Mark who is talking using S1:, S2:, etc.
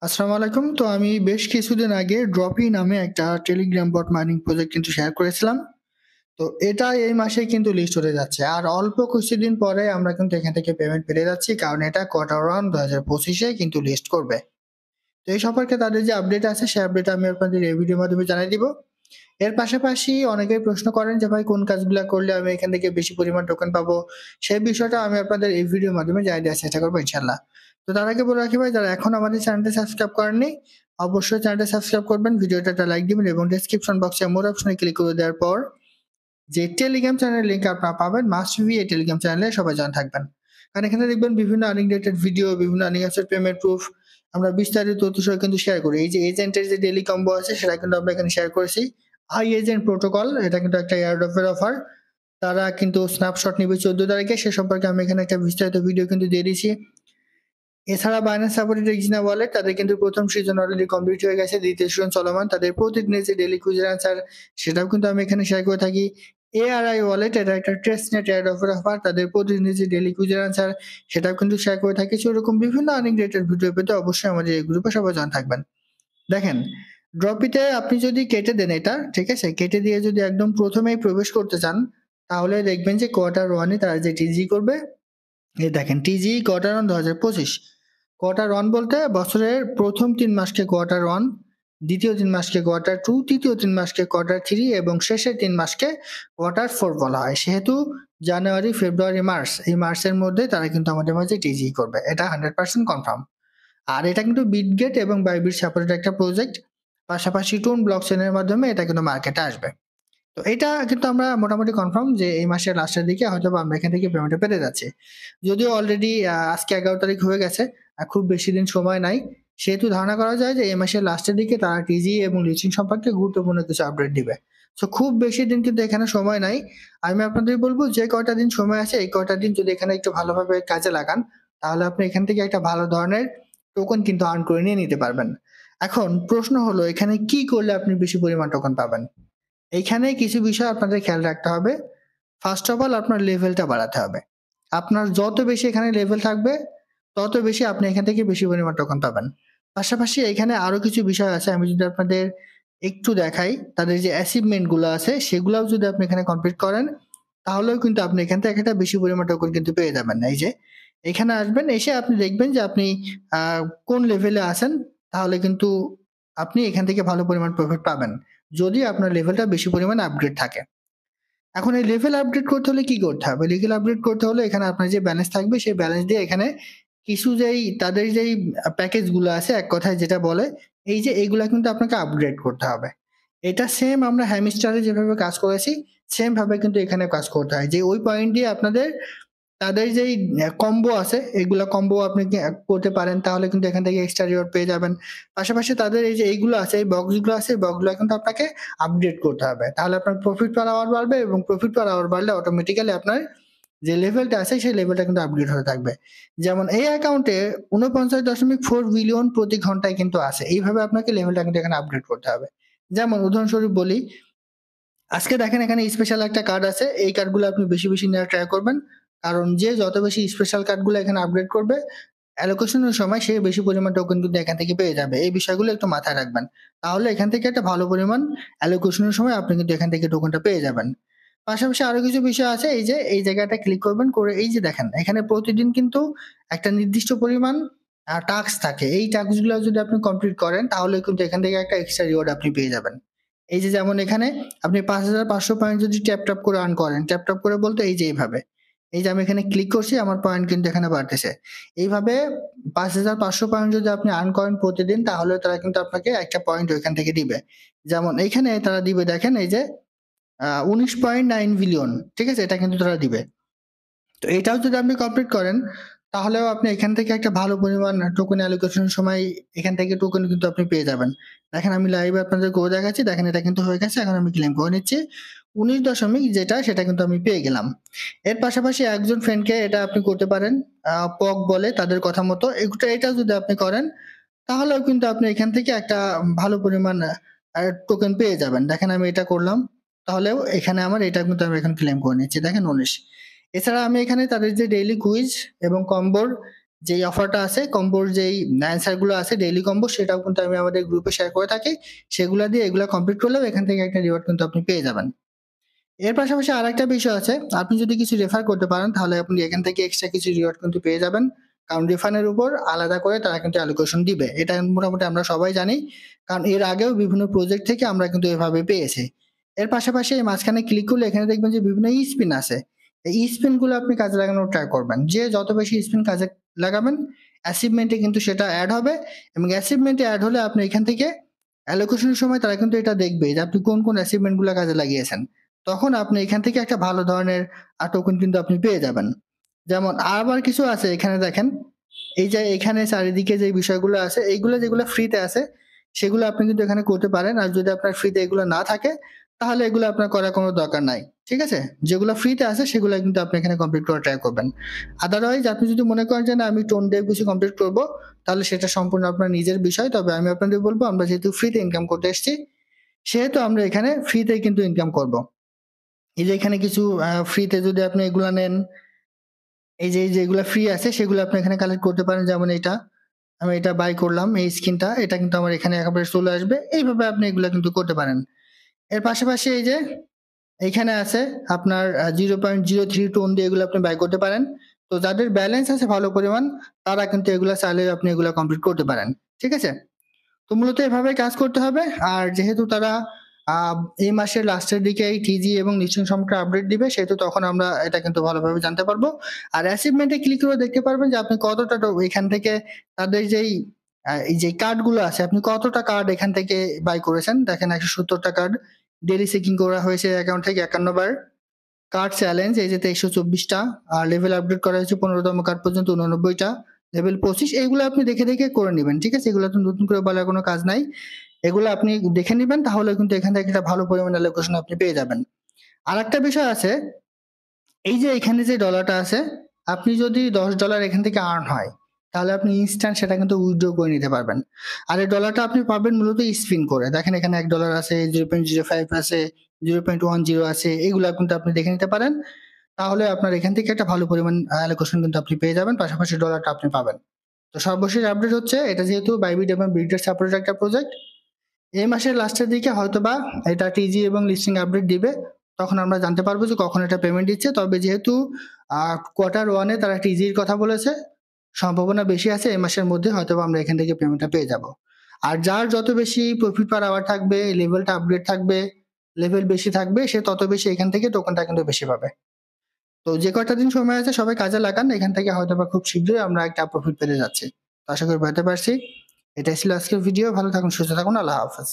S1: আসসালামু আলাইকুম। তো আমি বেশ কিছুদিন আগে ড্রপি নামে একটা টেলিগ্রাম বট মাইনিং প্রজেক্ট কিন্তু শেয়ার করেছিলাম। তো এটা এই মাসেই কিন্তু লিস্ট হতে যাচ্ছে। আর অল্প কিছুদিন পরে আমরা কিন্তু এখান থেকে পেমেন্ট পেতে যাচ্ছি, কারণ এটা কোয়ার্টার 1 2025 এ কিন্তু লিস্ট করবে। তো এই সম্পর্কে তাদের যে আপডেট আছে সেই আপডেট আমি আপনাদের এই ভিডিওর মাধ্যমে জানিয়ে দিব। এর পাশাপাশি অনেকেই প্রশ্ন করেন যে ভাই কোন কাজগুলা করলে আমি এখান থেকে বেশি পরিমাণ টোকেন পাবো? সেই বিষয়টা আমি আপনাদের এই ভিডিওর মাধ্যমে জানিয়ে দেওয়ার চেষ্টা করবো ইনশাআল্লাহ। তো তার আগে বলে রাখি ভাই, যারা এখন আমাদের চ্যানেলটি সাবস্ক্রাইব করেননি, অবশ্যই চ্যানেলটা সাবস্ক্রাইব করবেন, ভিডিওটা একটা লাইক দিবেন এবং ডেসক্রিপশন বক্সে মোর অপশনে ক্লিক করে দেওয়ার পর যে টেলিগ্রাম চ্যানেলের লিংক আপনারা পাবেন, মাস্ট বি এই টেলিগ্রাম চ্যানেলে সবাই জয়েন থাকবেন। কারণ এখানে দেখবেন বিভিন্ন আর্নিং রিলেটেড ভিডিও, বিভিন্ন আর্নিং অ্যাপসের পেমেন্ট প্রুফ আমরা বিস্তারিত তথ্য সহ কিন্তু শেয়ার করি। এই যে এজেন্টের যে ডেইলি কম্বো আছে সেটা কিন্তু আমরা এখানে শেয়ার করেছি। হাই এজেন্ট প্রোটোকল, এটা কিন্তু একটা এয়ারড্রপের অফার। তারা কিন্তু স্ন্যাপশট নিবে 14 তারিখে, সে সম্পর্কে আমি এখানে একটা বিস্তারিত ভিডিও কিন্তু দিয়ে দিয়েছি। এছাড়া বাইন্যান্স সাপোর্টেড রেক্সিনা ওয়ালেট, তাদের কিন্তু প্রথম সিজন অলরেডি কমপ্লিট হয়ে গেছে, দ্বিতীয় সিজন চলমান। তাদের প্রতিদিনের যে ডেইলি কুইজ অ্যান্সার সেটাও কিন্তু আমি এখানে শেয়ার করে থাকি। এআরআই ওয়ালেট, এটা একটা টেস্টনেট এয়ারড্রপের অফার, তাদের প্রতিদিনের যে ডেইলি কুইজ অ্যান্সার সেটাও কিন্তু শেয়ার করে থাকি। সেরকম বিভিন্ন আর্নিং রিলেটেড ভিডিও পেতে অবশ্যই আমাদের এই গ্রুপে সবাই জয়েন থাকবেন। দেখেন, ড্রপিতে আপনি যদি কেটে দেন এটা, ঠিক আছে, কেটে দিয়ে যদি একদম প্রথমেই প্রবেশ করতে চান, তাহলে দেখবেন যে কোয়ার্টার 1 এ তারা যে টিজি করবে, এই দেখেন টিজি কোয়ার্টার 1 2025। কোয়ার্টার 1 বলতে বছরের প্রথম 3 মাসকে কোয়ার্টার 1, দ্বিতীয় 3 মাসকে কোয়ার্টার 2, তৃতীয় 3 মাসকে কোয়ার্টার 3 এবং শেষের 3 মাসকে কোয়ার্টার 4 বলা হয়। সেহেতু জানুয়ারি, ফেব্রুয়ারি, মার্চ, এই মার্চের মধ্যে তারা কিন্তু আমাদের মাঝে টিজি করবে। এটা 100% কনফার্ম। আর এটা কিন্তু বিটগেট এবং বাইবিট সাপোর্টেড একটা প্রজেক্ট। পাশাপাশি টোন ব্লকচেনের মাধ্যমে এটা কিন্তু মার্কেটে আসবে। তো এটা কিন্তু আমরা মোটামুটি কনফার্ম যে এই মাসের লাস্টের দিকে হয়তো আমরা এখান থেকে পেমেন্টটা পেতে যাচ্ছি। যদিও অলরেডি আজকে 11 তারিখ হয়ে গেছে, খুব বেশি দিন সময় নাই। সেহেতু ধারণা করা যায় যে এই মাসের লাস্টের দিকে তারা টিজি এবং লিচিং সম্পর্কে গুরুত্বপূর্ণ কিছু আপডেট দিবে। তো খুব বেশি দিন কিন্তু এখানে সময় নাই। আমি আপনাদের বলবো যে কয়টা দিন সময় আছে, এই কয়টা দিন যদি এখানে একটু ভালোভাবে কাজে লাগান, তাহলে আপনি এখান থেকে একটা ভালো ধরনের টোকেন কিন্তু আর্ন করে নিয়ে নিতে পারবেন। এখন প্রশ্ন হলো, এখানে কি করলে আপনি বেশি পরিমাণ টোকেন পাবেন? এইখানে কিছু বিষয় আপনাদের খেয়াল রাখতে হবে। ফার্স্ট অফ অল আপনার লেভেলটা বাড়াতে হবে। আপনার যত বেশি এখানে লেভেল থাকবে, তত বেশি আপনি এখান থেকে বেশি পরিমাণ টোকেন পাবেন। পাশাপাশি এখানে আরো কিছু বিষয় আছে, আমি যদি আপনাদের একটু দেখাই, তাদের যে অ্যাচিভমেন্ট গুলো আছে সেগুলাও যদি আপনি এখানে কমপ্লিট করেন, তাহলেও কিন্তু আপনি এখান থেকে একটা বেশি পরিমাণ টোকেন কিন্তু পেয়ে যাবেন। এই যে এখানে আসবেন, এসে আপনি দেখবেন যে আপনি কোন লেভেলে আছেন, তাহলে কিন্তু আপনি এখান থেকে ভালো পরিমাণ প্রফিট পাবেন, যদি আপনার লেভেলটা বেশি পরিমাণে আপগ্রেড থাকে। এখন এই লেভেল আপডেট করতে হলে কি করতে হবে? লেভেল আপডেট করতে হলে এখানে আপনার যে ব্যালেন্স থাকবে সেই ব্যালেন্স দিয়ে এখানে কিছু তাদের যেই প্যাকেজ গুলো আছে, এক কথায় যেটা বলে, এই যে এইগুলা কিন্তু আপনাকে আপগ্রেড করতে হবে। এটা সেম আমরা হ্যামস্টারে যেভাবে কাজ করেছি, সেম ভাবে কিন্তু এখানে কাজ করতে হয়। যে ওই পয়েন্ট দিয়ে আপনাদের তাদের যেই কম্বো আছে, এগুলা কম্বো আপনি করতে পারেন, তাহলে কিন্তু এখান থেকে এক্সট্রা রিওয়ার্ড পেয়ে যাবেন। পাশাপাশি তাদের এই যে এইগুলো আছে, এই বক্সগুলো আছে, এই বক্সগুলো কিন্তু আপনাকে আপডেট করতে হবে। তাহলে আপনার প্রফিট পার আওয়ার বাড়বে এবং প্রফিট পার আওয়ার বাড়লে অটোমেটিক্যালি আপনার যে লেভেলটা আছে সেই লেভেলটা কিন্তু আপগ্রেড হতে থাকবে। যেমন এই অ্যাকাউন্টে 49.4 বিলিয়ন প্রতি ঘন্টায় কিন্তু আছে। এইভাবে আপনাকে লেভেলটা কিন্তু এখানে আপগ্রেড করতে হবে। যেমন উদাহরণস্বরূপ বলি, আজকে দেখেন এখানে স্পেশাল একটা কার্ড আছে, এই কার্ডগুলো আপনি বেশি বেশি নেওয়ার ট্রাই করবেন। কারণ যে যত বেশি স্পেশাল কার্ডগুলো এখানে আপগ্রেড করবে, অ্যালোকেশনের সময় সে বেশি পরিমাণ টোকেন কিন্তু এখান থেকে পেয়ে যাবে। এই বিষয়গুলো একটু মাথায় রাখবেন। তাহলে এখান থেকে একটা ভালো পরিমাণ অ্যালোকেশনের সময় আপনি কিন্তু এখান থেকে টোকেনটা পেয়ে যাবেন। পাশাপাশি আরো কিছু বিষয় আছে, এই যে এই জায়গাটা ক্লিক করবেন, করে এই যে দেখেন এখানে প্রতিদিন কিন্তু একটা নির্দিষ্ট পরিমাণ টাস্ক থাকে। এই টাস্কগুলো যদি আপনি কমপ্লিট করেন, তাহলে কিন্তু এখান থেকে একটা এক্সট্রা রিওয়ার্ড আপনি পেয়ে যাবেন। এই যে যেমন এখানে আপনি 5,500 পয়েন্ট যদি ট্যাপ ট্যাপ করে আর্ন করেন, ট্যাপ ট্যাপ করে বলতে এই যে এইভাবে, এই যে আমি এখানে ক্লিক করছি, আমার পয়েন্ট কিন্তু এখানে বাড়তেছে। এইভাবে 5,500 পয়েন্ট যদি আপনি আর্ন করেন প্রতিদিন, তাহলে তারা কিন্তু আপনাকে একটা পয়েন্ট ওইখান থেকে দিবে। যেমন এইখানে তারা দিবে, দেখেন এই যে 19.9 বিলিয়ন, ঠিক আছে, এটা কিন্তু তারা দিবে। তো এটাও যদি আপনি কমপ্লিট করেন, তাহলেও আপনি এখান থেকে একটা ভালো পরিমাণ টোকেন অ্যালোকেশনের সময় এখান থেকে টোকেন কিন্তু আপনি পেয়ে যাবেন। দেখেন আমি লাইভে আপনাদের করে দেখাচ্ছি, দেখেন এটা কিন্তু হয়ে গেছে। এখন আমি ক্লেম করে নিচ্ছি 19 দশমিক যেটা, সেটা কিন্তু আমি পেয়ে গেলাম। এর পাশাপাশি একজন ফ্রেন্ডকে এটা আপনি করতে পারেন, পক বলে তাদের কথা মতো, এটাও যদি আপনি করেন, তাহলেও কিন্তু আপনি এখান থেকে একটা ভালো পরিমাণ টোকেন পেয়ে যাবেন। দেখেন আমি এটা করলাম, তাহলেও এখানে আমার এটা কিন্তু আমি এখন ক্লেম করে নিচ্ছি, দেখেন 19। এছাড়া আমি এখানে তাদের যে ডেইলি কুইজ এবং কম্বোর যেই অফারটা আছে, কম্বোর যেই অ্যান্সারগুলো আছে ডেইলি কম্বো, সেটাও কিন্তু আমি আমাদের গ্রুপে শেয়ার করে থাকি। সেগুলা দিয়ে এগুলা কমপ্লিট করলেও এখান থেকে একটা রিওয়ার্ড কিন্তু আপনি পেয়ে যাবেন। এর পাশাপাশি আরেকটা বিষয় আছে, আপনি যদি কিছু রেফার করতে পারেন তাহলে আপনি এখান থেকে এক্সট্রা কিছু রিওয়ার্ড কিন্তু পেয়ে যাবেন। কারণ রিফান্ডের উপর আলাদা করে তারা কিন্তু অ্যালোকেশন দিবে। এটা মোটামুটি আমরা সবাই জানি। কারণ এর আগেও বিভিন্ন প্রজেক্ট থেকে আমরা কিন্তু এভাবে পেয়েছি। এর পাশাপাশি এই মাঝখানে ক্লিক করলে এখানে দেখবেন যে বিভিন্ন স্পিন আছে। এই স্পিন গুলো আপনি কাজে লাগানোর ট্রাই করবেন। যে যত বেশি স্পিন কাজে লাগাবেন, অ্যাচিভমেন্টে কিন্তু সেটা অ্যাড হবে, এবং অ্যাচিভমেন্টে অ্যাড হলে আপনি এখান থেকে অ্যালোকেশনের সময় তারা কিন্তু এটা দেখবে যে আপনি কোন কোন অ্যাচিভমেন্ট গুলো কাজে লাগিয়েছেন। তখন আপনি এখান থেকে একটা ভালো ধরনের টোকেন কিন্তু আপনি পেয়ে যাবেন। যেমন আবার কিছু আছে এখানে দেখেন, এই যে এখানে চারিদিকে যে বিষয়গুলো আছে, এইগুলো যেগুলো ফ্রিতে আছে সেগুলো আপনি কিন্তু এখানে করতে পারেন। আর যদি আপনার ফ্রিতে এগুলো না থাকে তাহলে এগুলো আপনার করার কোনো দরকার নাই। ঠিক আছে? যেগুলো ফ্রিতে আছে সেগুলো কিন্তু আপনি এখানে কমপ্লিট করার ট্রাই করবেন। আদারওয়াইজ আপনি যদি মনে করেন যে না আমি টোন ডেভ কিছু কমপ্লিট করব, তাহলে সেটা সম্পূর্ণ আপনার নিজের বিষয়। তবে আমি আপনাদের বলবো আমরা যেহেতু ফ্রিতে ইনকাম করতে এসেছি, সেহেতু আমরা এখানে ফ্রিতেই কিন্তু ইনকাম করব। এই যে এখানে কিছু ফ্রিতে যদি আপনি এগুলা নেন, এই যে যেগুলা ফ্রি আছে সেগুলো আপনি এখানে কালেক্ট করতে পারেন। যেমন এটা আমি এটা বাই করলাম, এই স্কিনটা এটা কিন্তু আমার এখানে একেবারে চলে আসবে। এইভাবে আপনি এগুলা কিন্তু করতে পারেন। এর পাশাপাশি এই যে এইখানে আছে আপনার 0.03 টোন দিয়ে এগুলো আপনি বাই করতে পারেন। তো যাদের ব্যালেন্স আছে ভালো পরিমাণ, তারা কিন্তু এগুলা চাইলে আপনি এগুলা কমপ্লিট করতে পারেন। ঠিক আছে? তো মূলত এভাবে কাজ করতে হবে। আর যেহেতু তারা এই মাসের লাস্টের দিকে এই টিজি এবং লিস্টিং সম্পর্কে আপডেট দিবে, সেহেতু তখন আমরা এটা কিন্তু ভালোভাবে জানতে পারবো। আর অ্যাচিভমেন্টে ক্লিক করে দেখতে পারবেন যে আপনি কতটা এখান থেকে তাদের যেই এই যে কার্ড গুলো আছে, আপনি কতটা কার্ড এখান থেকে বাই করেছেন। দেখেন 170টা কার্ড ডেইলি চেকিং করা হয়েছে অ্যাকাউন্ট থেকে 51 বার। কার্ড চ্যালেঞ্জ এই যে 2324টা, আর লেভেল আপডেট করা হয়েছে 15তম কার্ড পর্যন্ত 89টা, লেভেল 25। এইগুলো আপনি দেখে দেখে করে নেবেন। ঠিক আছে? এগুলো তো নতুন করে বলার কোনো কাজ নাই। এগুলো আপনি দেখে নিবেন, তাহলে কিন্তু এখান থেকে একটা ভালো পরিমাণে লোকেশন আপনি পেয়ে যাবেন। আরেকটা বিষয় আছে, এই যে এখানে যে ডলারটা আছে, আপনি যদি $10 এখান থেকে আর্ন হয়, তাহলে আপনি ইনস্ট্যান্ট সেটা কিন্তু উইথড্র করে নিতে পারবেন। আর এই ডলারটা আপনি পাবেন মূলত স্পিন করে। দেখেন এখানে $1 আছে, 0.05 আছে, 0.10 আছে, এগুলা কিন্তু আপনি দেখে নিতে পারেন। তাহলে আপনার এখান থেকে একটা ভালো পরিমাণ অ্যালোকেশন কিন্তু আপনি পেয়ে যাবেন, পাশাপাশি ডলারটা আপনি পাবেন। তো সর্বশেষ আপডেট হচ্ছে, এটা যেহেতু বাইবিট এবং বিটের সাপোর্টেড একটা প্রজেক্ট, এই মাসের লাস্টের দিকে হয়তোবা এটা টিজি এবং লিস্টিং আপডেট দিবে। তখন আমরা জানতে পারবো যে কখন এটা পেমেন্ট দিচ্ছে। তবে যেহেতু কোয়ার্টার ওয়ানে তারা টিজির কথা বলেছে, সম্ভাবনা বেশি আছে এই মাসের মধ্যে হয়তোবা আমরা এখান থেকে পেমেন্টটা পেয়ে যাব। আর যার যত বেশি প্রফিট পার আওয়ার থাকবে, লেভেলটা আপগ্রেড থাকবে, লেভেল বেশি থাকবে, সে তত বেশি এখান থেকে টোকেনটা কিন্তু বেশি পাবে। তো যে কয়টা দিন সময় আছে সবাই কাজে লাগান, এখান থেকে হয়তোবা খুব শীঘ্রই আমরা একটা প্রফিট পেতে যাচ্ছি। তো আশা করি বুঝতে পারছি। এটাই ছিল আজকের ভিডিও। ভালো থাকুন, সুস্থ থাকুন। আল্লাহ হাফেজ।